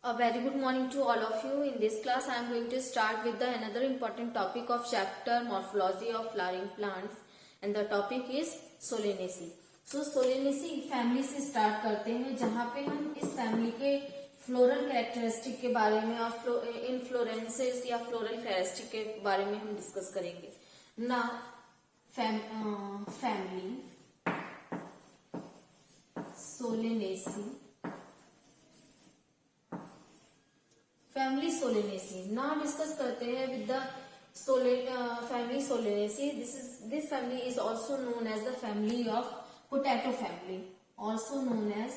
A very good morning to all of you. In this class, I am going to start with the another important topic of chapter Morphology of Flowering Plants, and the topic is Solanaceae. So Solanaceae family से start करते हैं, जहाँ पे हम इस family के floral characteristic के बारे में और इनफ्लोरेंसेस या फ्लोरल कैरेक्टरिस्टिक के बारे में हम डिस्कस करेंगे. ना family Solanaceae. Family solanaceae now discuss करते हैं with the family solanaceae. This family is also known as the family of potato family, also known as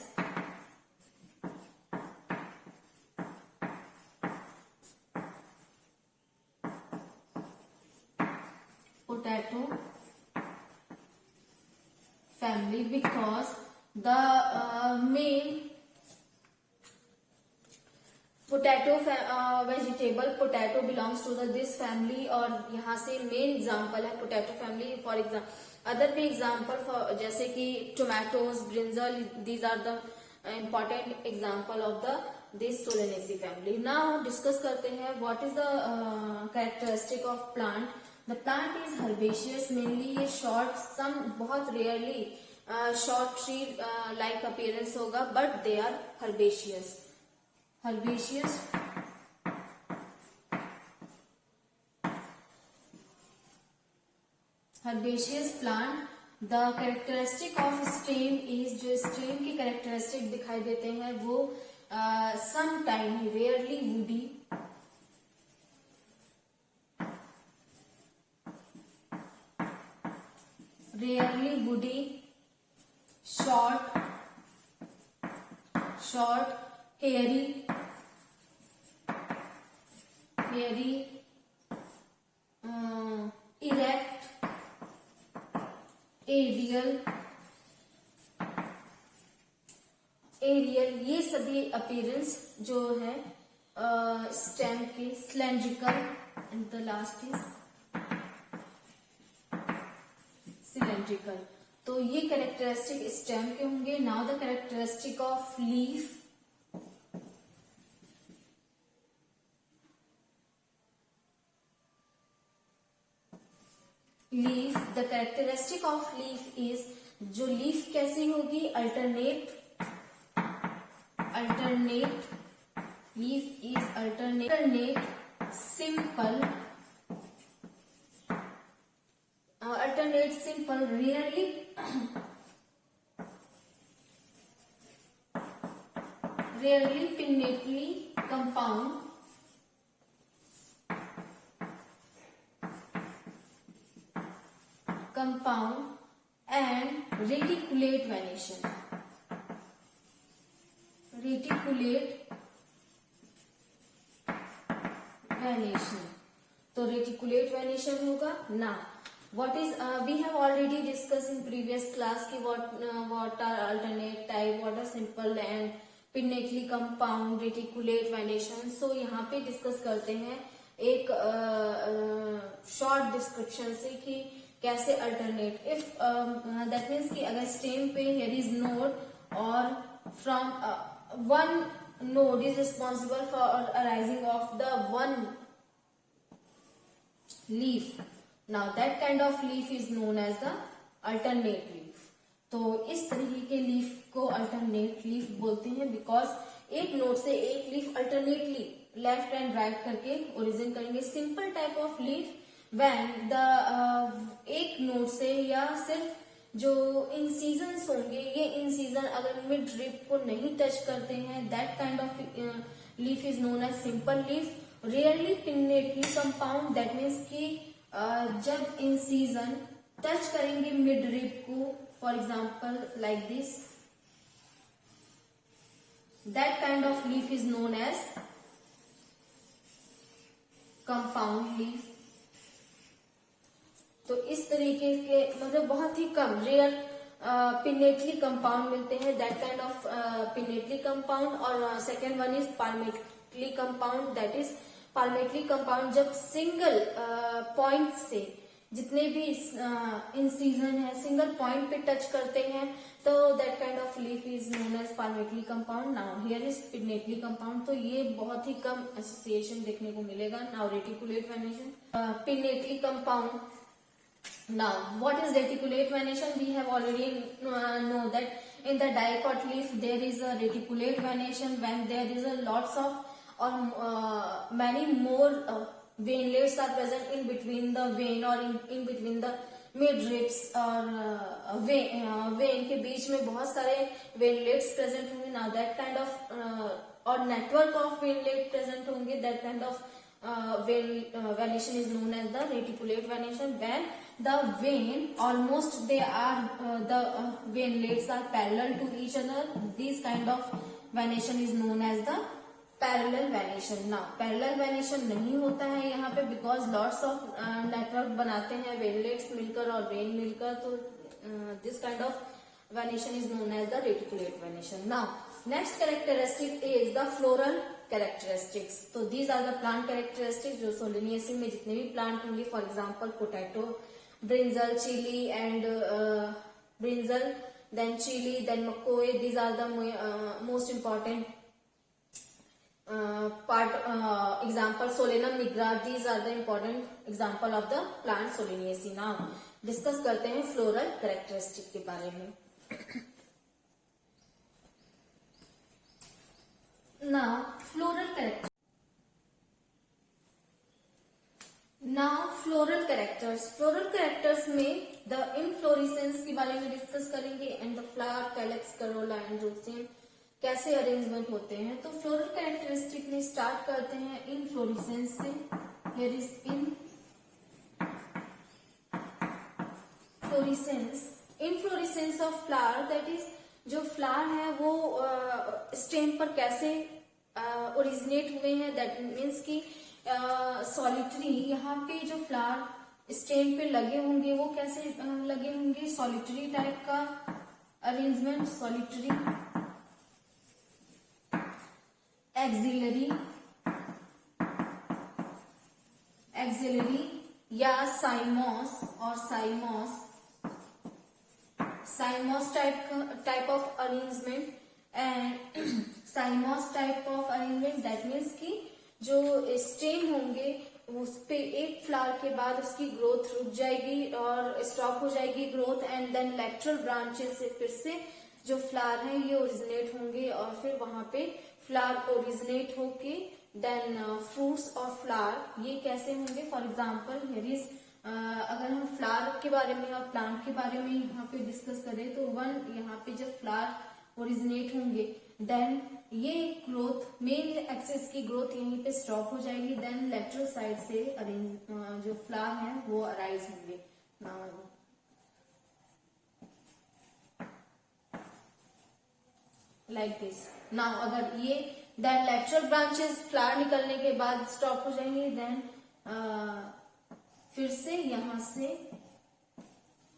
potato family because the main potato vegetable potato belongs to this family. और यहाँ से main example है potato family. For example other भी example जैसे कि tomatoes, brinjal, these are the important example of the this solanaceae family. Now discuss करते हैं what is the characteristic of plant. The plant is herbaceous mainly. ये short some बहुत rarely short tree like appearance होगा, but they are herbaceous. herbaceous plant. The characteristic of stem is, जो stem की characteristic दिखाई देते हैं वो some time rarely woody, short hairy, erect, aerial. ये सभी अपीयरेंस जो है स्टेम की. Cylindrical and the last is cylindrical. तो ये कैरेक्टरिस्टिक स्टेम के होंगे. Now the characteristic of leaf. The characteristic of leaf is, जो लीफ कैसी होगी, alternate. Leaf is alternate, simple, rarely pinnately compound, and reticulate venation. तो reticulate venation होगा. ना what is we have already discussed in previous class ki what are alternate type, what are simple and pinnately compound, reticulate venation. so यहाँ पे discuss करते हैं एक short description से कि कैसे अल्टरनेट. इफ दैट मीन्स कि अगर स्टेम पे हेयर इज नोड और from one node is responsible for arising of the one leaf. Now that kind of leaf is known as the alternate leaf. तो इस तरीके के लीफ को alternate leaf बोलते हैं बिकॉज एक नोड से एक leaf alternately left and right करके ओरिजिन करेंगे. Simple type of leaf when the एक नोड से या सिर्फ जो इंसीजन्स होंगे, ये इंसीजन अगर मिड रिप को नहीं टच करते हैं, that kind of leaf is known as simple leaf. Rarely pinnately compound, that means कि जब इंसीजन टच करेंगे मिड रिप को, for example like this, that kind of leaf is known as compound leaf. तो इस तरीके के मतलब बहुत ही कम रेयर पिनेटली कंपाउंड मिलते हैं, that kind of pinnately compound. और second one is palmately compound. That is palmately compound जब सिंगल पॉइंट से जितने भी इन सीजन है सिंगल पॉइंट पे टच करते हैं, तो that kind of leaf is known as palmately compound. Now here is pinnately compound, तो ये बहुत ही कम एसोसिएशन देखने को मिलेगा। Now reticulate venation, pinnately compound. Now, what is reticulate venation? We have already know that in the dicot leaf there is a reticulate venation when there is a lots of or many more veinlets are present in between the vein or in between the midribs और vein के बीच में बहुत सारे veinlets present होंगे। Now that kind of और network of veinlet present होंगे, that kind of venation is known as the reticulate venation when the vein almost they are the veinlets are parallel to each other. This kind of venation is known as the parallel venation. Now parallel venation नहीं होता है यहाँ पे because lots of network बनाते हैं veinlets मिलकर और vein मिलकर, तो this kind of venation is known as the reticulate venation. Now next characteristic is the floral characteristics. तो these are the plant characteristics जो सोलिनियसी में जितने भी प्लांट होंगे, for example potato, brinjal, chilli and brinjal, then chilli, then मकोए, these are the most important part example. Solanum nigra, these are the important example of the plant Solanaceae. Now discuss करते हैं floral characteristic के बारे में. Now floral character. Now floral characters. Floral characters में the inflorescence के बारे में discuss करेंगे and the flower, calyx, corolla and rosette कैसे अरेंजमेंट होते हैं. तो फ्लोरल कैरेक्टरिस्टिक में स्टार्ट करते हैं इनफ्लोरेसेंस से. Here is inflorescence of flower, that is जो फ्लावर है वो स्टेम पर कैसे ओरिजिनेट हुए हैं. दैट मीन्स कि सॉलिटरी यहाँ पे जो फ्लावर स्टेम पे लगे होंगे वो कैसे लगे होंगे, सॉलिटरी टाइप का अरेंजमेंट, सॉलिटरी, एक्सिलरी या साइमोस और साइमोस type of arrangement. And साइमोस type of arrangement that means कि जो स्टेम होंगे उस पे एक फ्लावर के बाद उसकी ग्रोथ रुक जाएगी और स्टॉप हो जाएगी growth, and then lateral branches से फिर से जो फ्लावर है ये ओरिजिनेट होंगे और फिर वहां पे फ्लावर ओरिजिनेट होके देन फ्रूट्स और फ्लावर ये कैसे होंगे. फॉर एग्जाम्पल हियर इज अगर हम फ्लावर के बारे में और प्लांट के बारे में यहाँ पे डिस्कस करें तो यहाँ पे जब फ्लावर ओरिजिनेट होंगे देन ये ग्रोथ मेन एक्सिस की ग्रोथ यहीं पे स्टॉप हो जाएगी, देन लेटरल साइड से जो फ्लावर है वो अराइज होंगे. Like this. नाउ अगर ये देन लेटरल ब्रांचेस फ्लावर निकलने के बाद स्टॉप हो जाएंगे, देन फिर से यहां से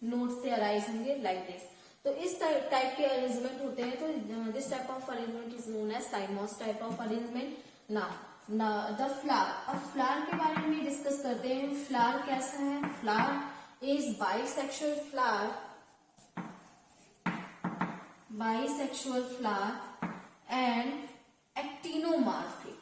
नोड से अराइज होंगे लाइक दिस. तो इस टाइप के अरेंजमेंट होते हैं. तो this type of arrangement is known as cymose type of arrangement. Now the flower. अब फ्लावर के बारे में डिस्कस करते हैं. फ्लावर कैसा है? Flower is bisexual flower, and actinomorphic.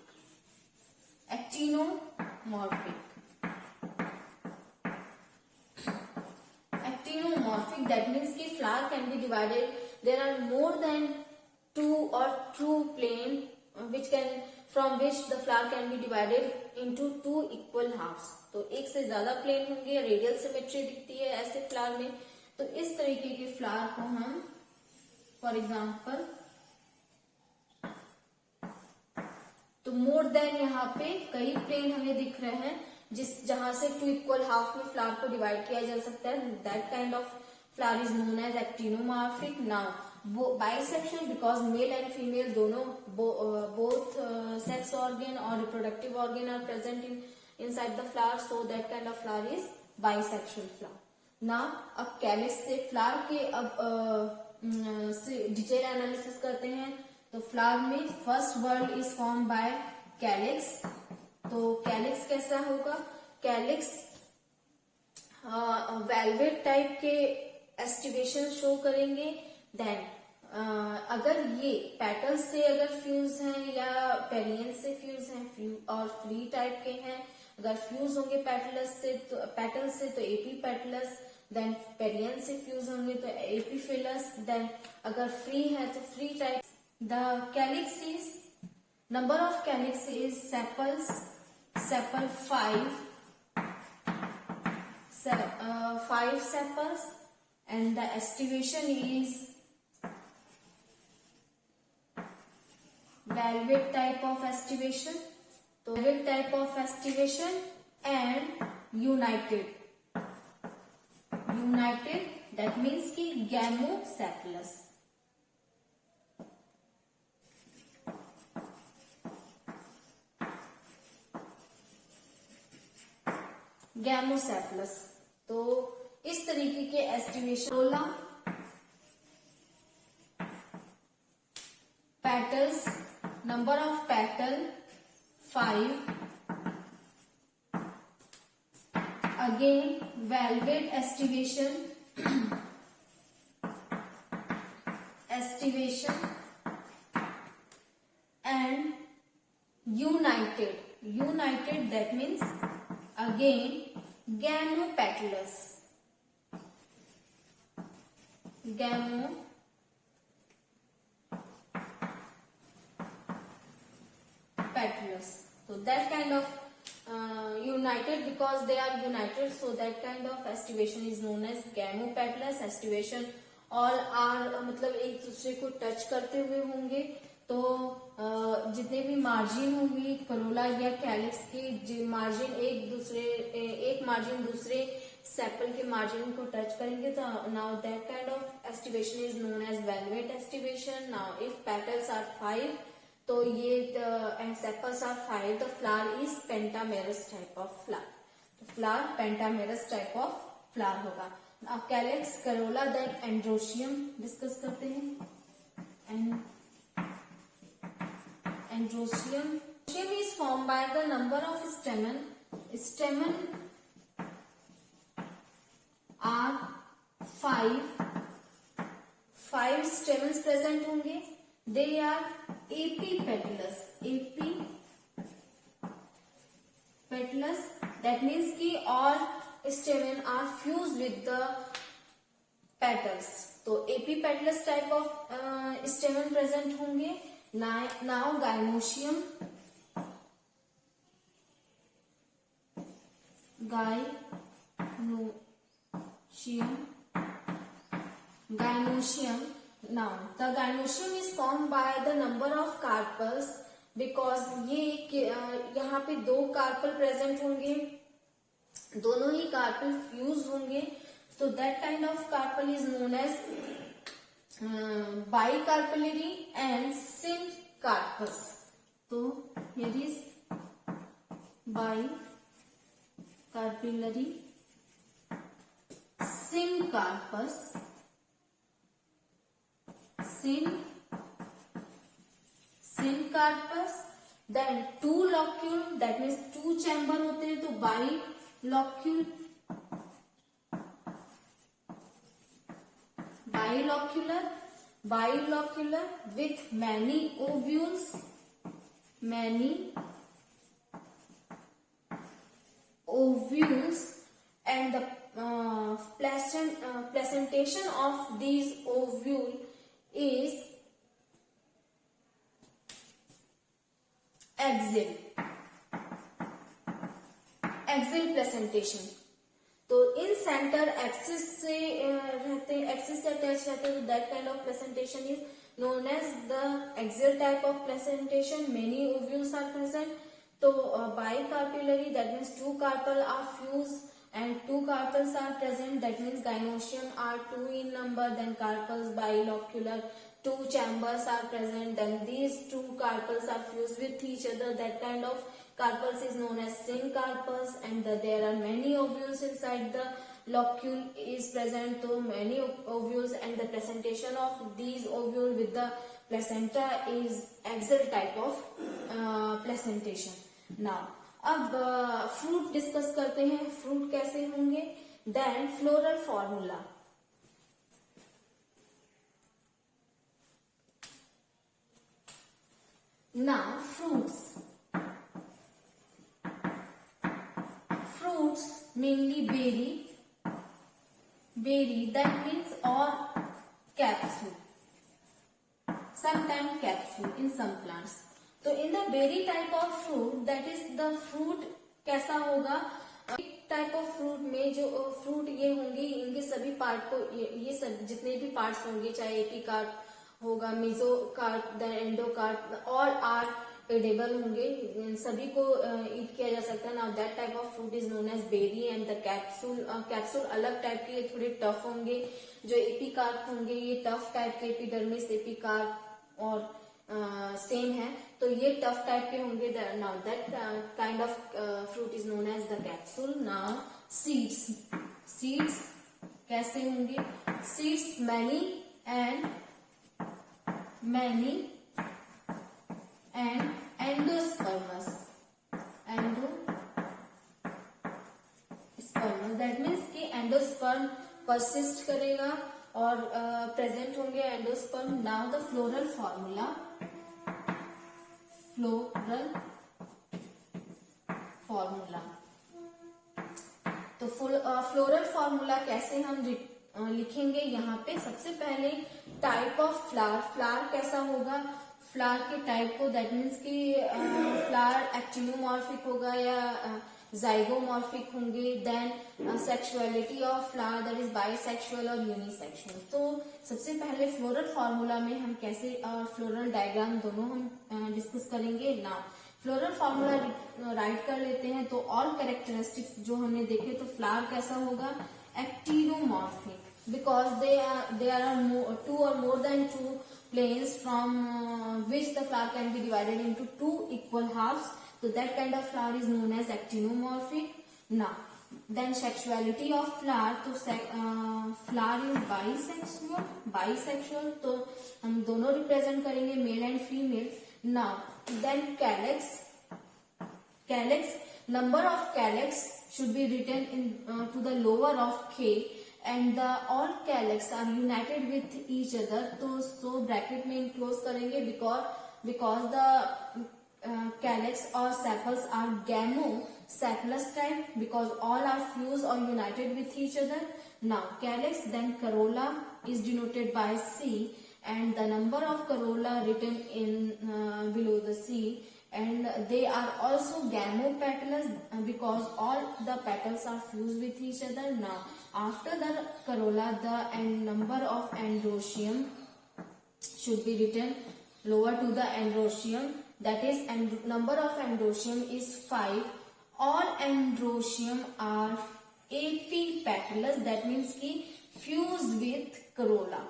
That means कि flower can be divided. There are more than two or true plane from which the flower can be divided into two equal halves. तो एक से ज्यादा plane होंगे, radial symmetry दिखती है ऐसे flower में. तो इस तरीके के फ्लावर को हम फॉर एग्जाम्पल तो मोर देन यहाँ पे कई प्लेन हमें दिख रहे हैं जहां से टू इक्वल हाफ में फ्लावर को डिवाइड किया जा सकता है. That kind of flower is known as actinomorphic. Now bisexual because male and female दोनों बोथ सेक्स ऑर्गन और reproductive organ are present inside the flower, so that kind of flower is bisexual flower. Now अब calyx से flower के अब से detail analysis करते हैं. तो फ्लावर में first word is form bye calyx. तो कैलिक्स कैसा होगा? कैलिक्स वेलवेट टाइप के एस्टिवेशन शो करेंगे। देन अगर ये पेटल्स से अगर फ्यूज हैं या पेरियंस से फ्यूज हैं और फ्री टाइप के हैं, अगर फ्यूज होंगे पेटल्स से तो एपी पेटलस, देन पेरियंस से फ्यूज होंगे तो एपीफिलस, देन अगर फ्री है तो free type. The calyx is number of calyx is sepal 5 sepals, and the estivation is velvet type of estivation. तो velvet type of estivation and united that means कि gamocephalous. गैमोसेफलस। तो इस तरीके के estimation 16 petals, number of petal 5, again velvet aestivation and United that means again gamopetalous. So that kind of united, because they are united, so that kind of estivation is known as gamopetalous estivation. all are मतलब एक दूसरे को touch करते हुए होंगे, तो जितने भी मार्जिन होंगी करोला या कैलिक्स की मार्जिन एक मार्जिन दूसरे सेपल के मार्जिन को टच करेंगे, तो now that kind of aestivation is known as valvate aestivation. Now if petals are 5 तो ये and sepals are 5, the flower is pentamerous type of flower. Flower pentamerous type of flower होगा. Now calyx, corolla, then androecium discuss करते हैं. Androecium is formed by the number of stamen. Stamen are 5 stamens present होंगे. They are epipetalous. That means कि all stamen are fused with the petals. तो epipetalous type of stamen present होंगे. Now gynoecium now the gynoecium is formed by the number of carpels, because ये यहाँ पे 2 carpel present होंगे, दोनों ही carpel fuse होंगे, तो that kind of carpel is known as bicarpellary and syncarpus. So here is bicarpellary, syncarpus, then 2 locule, that means 2 chamber होते हैं, तो bilocular with many ovules, and the placentation of these ovule is axial placentation. तो इन centre axis से रहते हैं, axis से attach रहते हैं, तो that kind of presentation is known as the axial type of presentation. Many ovules are present. तो bicarpellary, that means 2 carpel are fused and 2 carpels are present, that means gynoecium are 2 in number, then carpels bilocular, 2 chambers are present, then these 2 carpels are fused with each other, that kind of carpels is known as syncarpus. And there are many ovules inside the locule is present, so many ovules, and the presentation of these ovule with the placenta is axial type of placentation. Now अब fruit discuss करते हैं. Fruit कैसे होंगे? Then floral formula. Now fruits. Fruits mainly berry that means or capsule. Sometimes capsule in some plants. तो in the berry type of fruit, that is the fruit कैसा होगा, type of fruit में जो fruit ये होंगे, इनके सभी part को ये सब जितने भी पार्ट्स होंगे, चाहे एपिकार्प होगा, mesocarp, then endocarp, all are edible होंगे, सभी को ईट किया जा सकता है. Now that type of fruit is known as berry. And the capsule अलग टाइप के, ये थोड़े टफ होंगे. जो एपिकार्प होंगे ये टफ टाइप के, एपिडर्मिस एपिकार्प और सेम है, तो ये टफ टाइप के होंगे. Now that kind of fruit is known as the capsule. Now seeds कैसे होंगे? Seeds many and endosperms. That means कि एंडोस्पर्म परसिस्ट करेगा और प्रेजेंट होंगे endosperm. Now the floral formula. तो फ्लोरल फॉर्मूला कैसे हम लिखेंगे? यहाँ पे सबसे पहले टाइप ऑफ फ्लावर कैसा होगा, फ्लावर के टाइप को, दैट मीन्स कि फ्लावर एक्टिनोमॉर्फिक होगा या जाइगोमॉर्फिक होंगे. Then sexuality of flower, that is bisexual और यूनिसेक्सुअल. तो सबसे पहले फ्लोरल फॉर्मूला में हम कैसे फ्लोरल डायग्राम दोनों हम डिस्कस करेंगे. नाउ फ्लोरल फॉर्मूला राइट कर लेते हैं. तो ऑल कैरेक्टरिस्टिक्स जो हमने देखे, तो फ्लावर कैसा होगा? Actinomorphic, because they are two और more than two planes from which the flower can be divided into two equal halves. So that kind of flower is known as actinomorphic. Now, then sexuality of flower. तो flower is bisexual. तो हम दोनों represent करेंगे, mail and female. Now, then calyx. Number of calyx should be written in to the lower of K. And all calyx are united with each other. तो bracket में enclose करेंगे because the calyx or sepals are gamosepalous type because all are fused or united with each other. Now calyx, then corolla is denoted by C and the number of corolla written in below the C. And they are also gamopetalous because all the petals are fused with each other. Now after the corolla, the number of androecium should be written lower to the androecium, that is number of androecium is 5. All androecium are apipetalous, that means कि fused with corolla.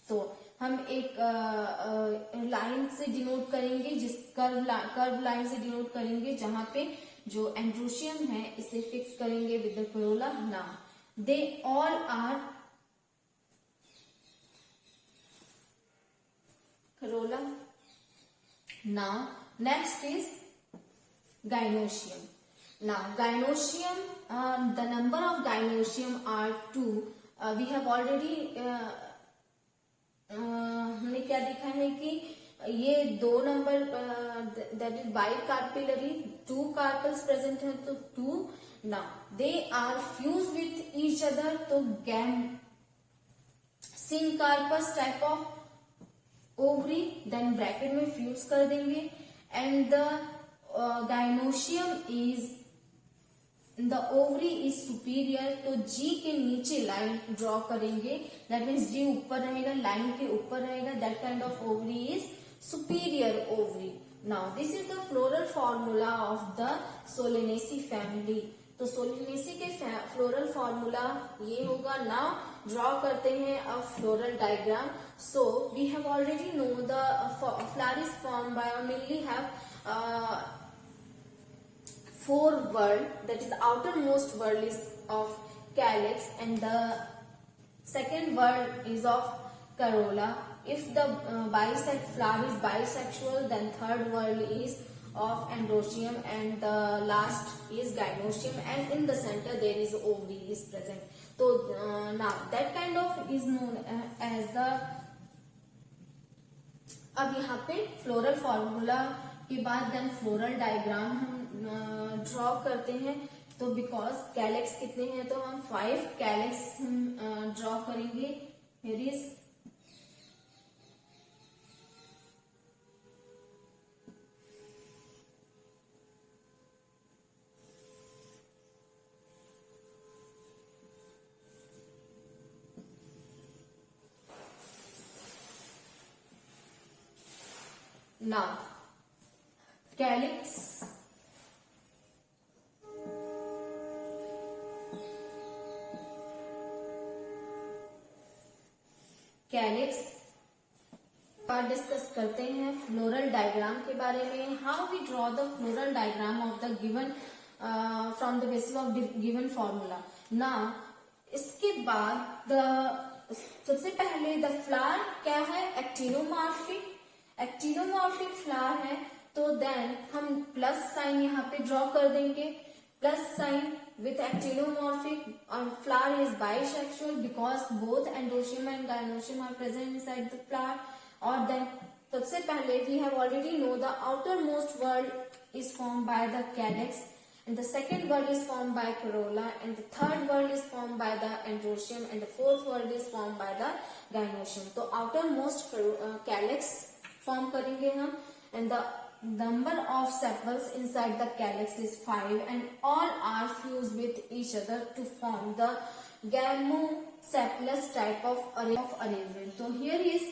तो हम एक line से denote करेंगे, जिस curve line से denote करेंगे, जहां पे जो एंड्रोशियम है इसे फिक्स करेंगे with the corolla. Now they all are corolla. Now next is gynoecium. Now gynoecium, the number of gynoecium are 2. We have already हमने क्या देखा है कि ये 2 number, that is bicarpellary, 2 carpels present है, तो 2. Now they are fuse with each other, तो syncarpous type of ovary, then bracket में फ्यूज कर देंगे. And the gynoecium is the ovary is superior, तो जी के नीचे लाइन ड्रॉ करेंगे, दैट मीन्स जी ऊपर रहेगा, लाइन के ऊपर रहेगा, that kind of ovary is superior ovary. Now this is the floral formula of the Solanaceae family. तो सोलेनेसी के फ्लोरल फॉर्मूला ये होगा. नाउ ड्रॉ करते हैं a floral diagram. So we have already know the flower is form by mainly have 4 whorl, that is the outermost whorl is of calyx and the second whorl is of corolla. If the flower is bisexual, then third whorl is of androecium, and the last is gynoecium, and in the center there is ovary is present. So now that kind of is known as the, अब यहाँ पे floral formula के बाद then floral diagram हम draw करते हैं. तो because calyx कितने हैं, तो हम 5 कैलेक्स ड्रॉ करेंगे. हियर इज now calyx पर डिस्कस करते हैं फ्लोरल डायग्राम के बारे में. How we draw the floral diagram of the given from the basis of given formula. Now इसके बाद सबसे पहले द फ्लावर क्या है, एक्टिनोमॉर्फिक. एक्टिनोमॉर्फिक फ्लावर है, तो देन हम प्लस साइन यहाँ पे ड्रॉ कर देंगे. Plus sign with actinomorphic, flower is bisexual because both androecium and gynoecium are present inside the flower. Or then सबसे पहले we have already know the outermost word is formed by the calyx, and the second word is formed by corolla, and the third word is formed by the androecium, and the fourth word is formed by the gynoecium. तो outermost calyx form करेंगे हम, and the number of sepals inside the calyx is 5, and all are fused with each other to form the gamosepalous type of arrangement. So here is,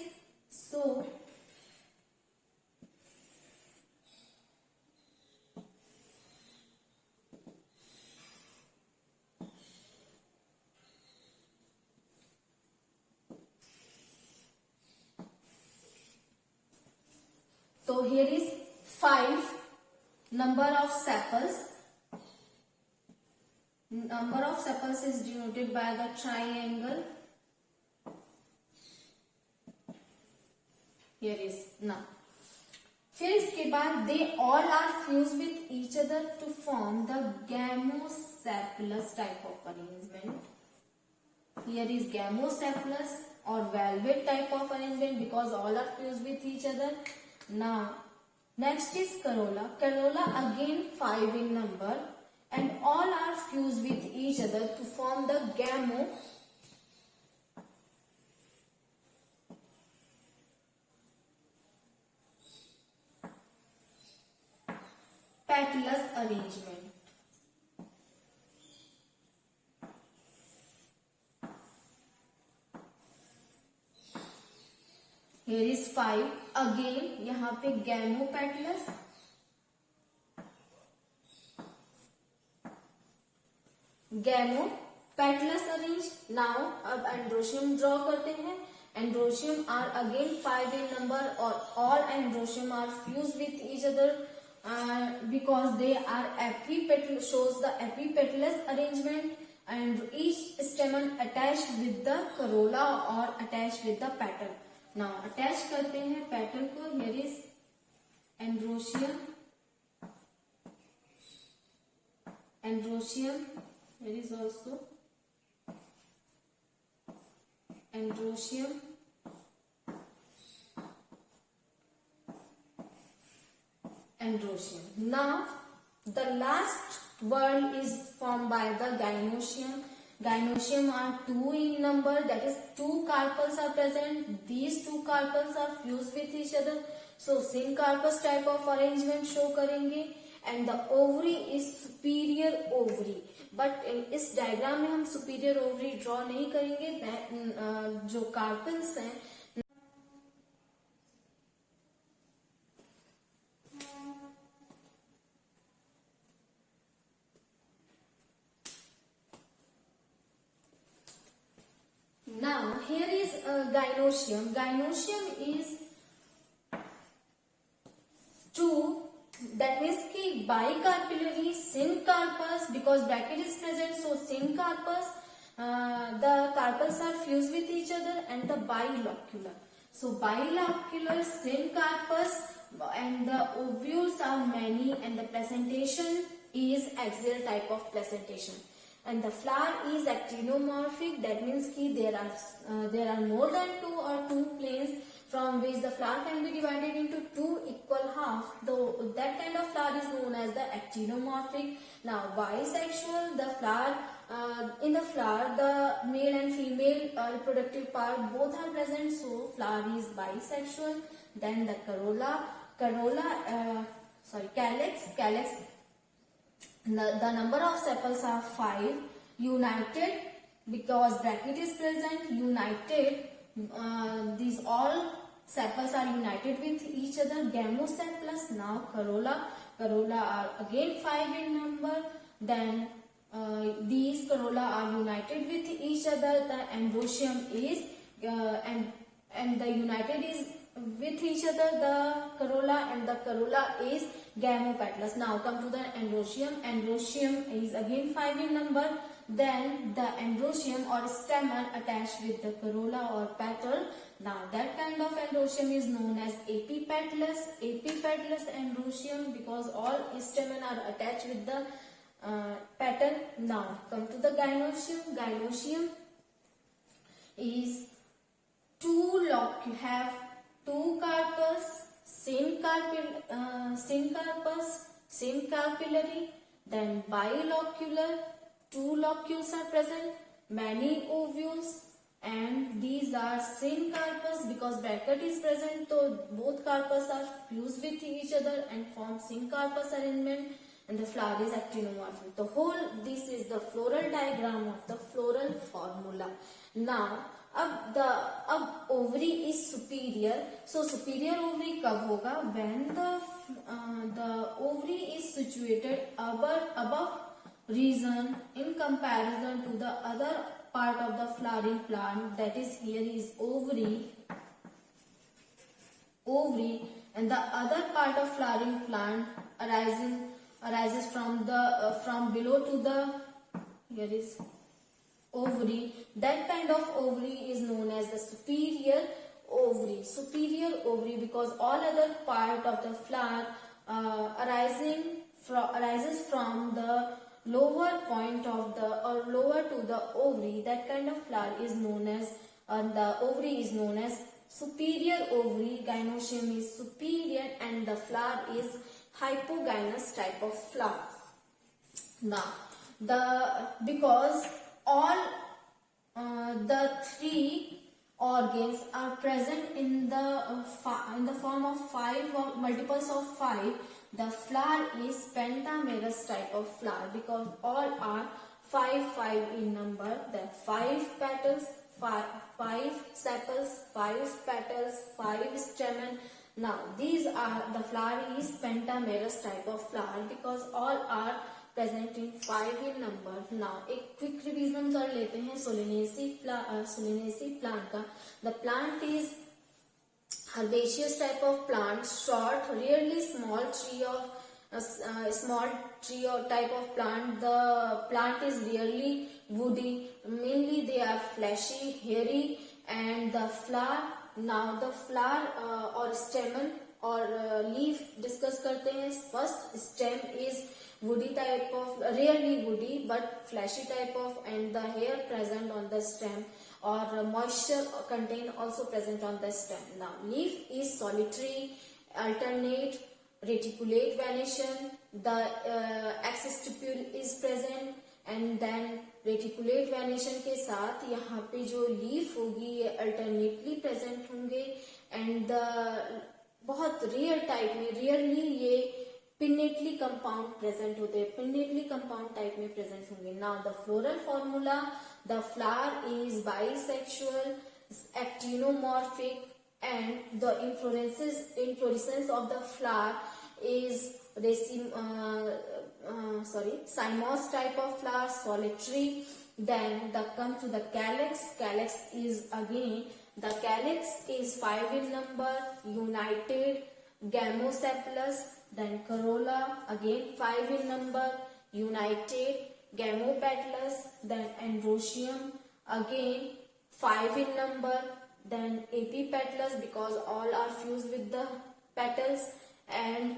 so here is 5 number of sepals. Number of sepals is denoted by the triangle. Here is now. फिर इसके बाद they all are fused with each other to form the gamosepalous type of arrangement. Here is gamosepalous or velvet type of arrangement because all are fused with each other. Now next is corolla. Corolla again 5 in number, and all are fused with each other to form the petalous arrangement. Here is 5 again, यहाँ पे gamopetalous, arranged. Now अब androecium draw करते हैं. Androecium are again 5 in number, or all androecium are fused with each other because they are epipetal, shows the epipetalous arrangement, and each stamen attached with the corolla or attached with the petal. Now attach करते हैं petal को. Here is androecium. Here is also androecium. Now the last word is formed by the gynoecium. Gynoecium are 2 in number, that is 2 carpels are present. These 2 carpels are fused with each other, so syncarpous type of arrangement show करेंगे. And the ovary is superior ovary, but इस diagram में हम superior ovary draw नहीं करेंगे. जो carpels हैं, now here is gynoecium. Gynoecium is 2, that means कि bicarpellary, syncarpous, because bracket is present, so syncarpous, the carpels are fused with each other, and the bilocular. So bilocular, syncarpous, and the ovules are many, and the placentation is axial type of placentation. And the flower is actinomorphic, that means ki there are more than two planes from which the flower can be divided into two equal halves. Though that kind of flower is known as the actinomorphic. Now bisexual, the flower in the flower the male and female reproductive part both are present, so flower is bisexual. Then the calyx. The number of sepals are 5. United, because bracket is present, united, these all sepals are united with each other, gamosepalous. Now corolla are again 5 in number. Then these corolla are united with each other. The androecium is and the united is with each other, the corolla, and the corolla is gamopetalous. Now come to the androecium. Androecium is again 5 in number. Then the androecium or stamen attached with the corolla or petal. Now that kind of androecium is known as epipetalous androecium, because all stamen are attached with the petal. Now come to the gynoecium. Gynoecium is have two carpus, same carpillary, then bilocular, two locules are present, many ovules, and these are same carpus, because bracket is present, so both carpus are fused with each other and form same carpus arrangement, and the flower is actinomorphic. This is the floral diagram of the floral formula. Now अब ovary is superior. So superior ovary कब होगा? When the ovary is situated above region in comparison to the other part of the flowering plant, that is here is ovary, and the other part of flowering plant arises from below to the, here is ovary. That kind of ovary is known as the superior ovary. Superior ovary, because all other part of the flower arises from the lower point of the lower to the ovary. That kind of flower is known as the ovary is known as superior ovary. Gynoecium is superior, and the flower is hypogynous type of flower. Now because all the three organs are present in the form of 5 or multiples of 5, the flower is pentamerous type of flower, because all are 5 in number. The 5 petals, 5 sepals, 5 petals, 5 stamen. Now these are the flower is pentamerous type of flower, because all are present in 5 in number. Now एक quick revision कर लेते हैं solanaceae plant का. The plant is herbaceous type of plant, short, rarely small tree or type of plant. The plant is rarely woody, mainly they are fleshy, hairy, and the flower. Now the flower or stamen or leaf discuss करते हैं. First stem is woody type of, rarely woody but fleshy type of, and the hair present on the stem or moisture contain also present on the stem. Now leaf is solitary, alternate, reticulate venation. The axis-stipule is present, and then reticulate venation के साथ यहाँ पे जो leaf होगी ये alternately present होंगे, and बहुत rare type में, रेयरली ये पिनेटली कंपाउंड प्रेजेंट होते हैं, पिनेटली कंपाउंड टाइप में प्रेजेंट होंगे. Now the floral formula, the flower is bisexual, actinomorphic, and the inflorescence of the flower is cymose type of flower, solitary. Then come to the calyx. Calyx is again, the calyx is 5 in number, united, gamosepalous. Then corolla again 5 in number, united, gamopetalous. Then androecium again 5 in number, then epipetalous because all are fused with the petals and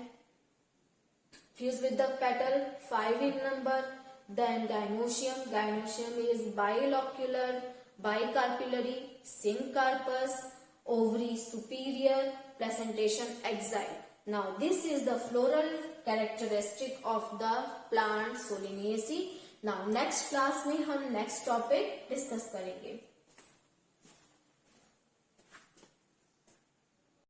fused with the petal, 5 in number. Then gynoecium. Gynoecium is bilocular, bicarpellary, syncarpous, ovary superior, placentation axile. Now this is the floral characteristic of the plant Solanaceae. Now next class में हम next topic discuss करेंगे.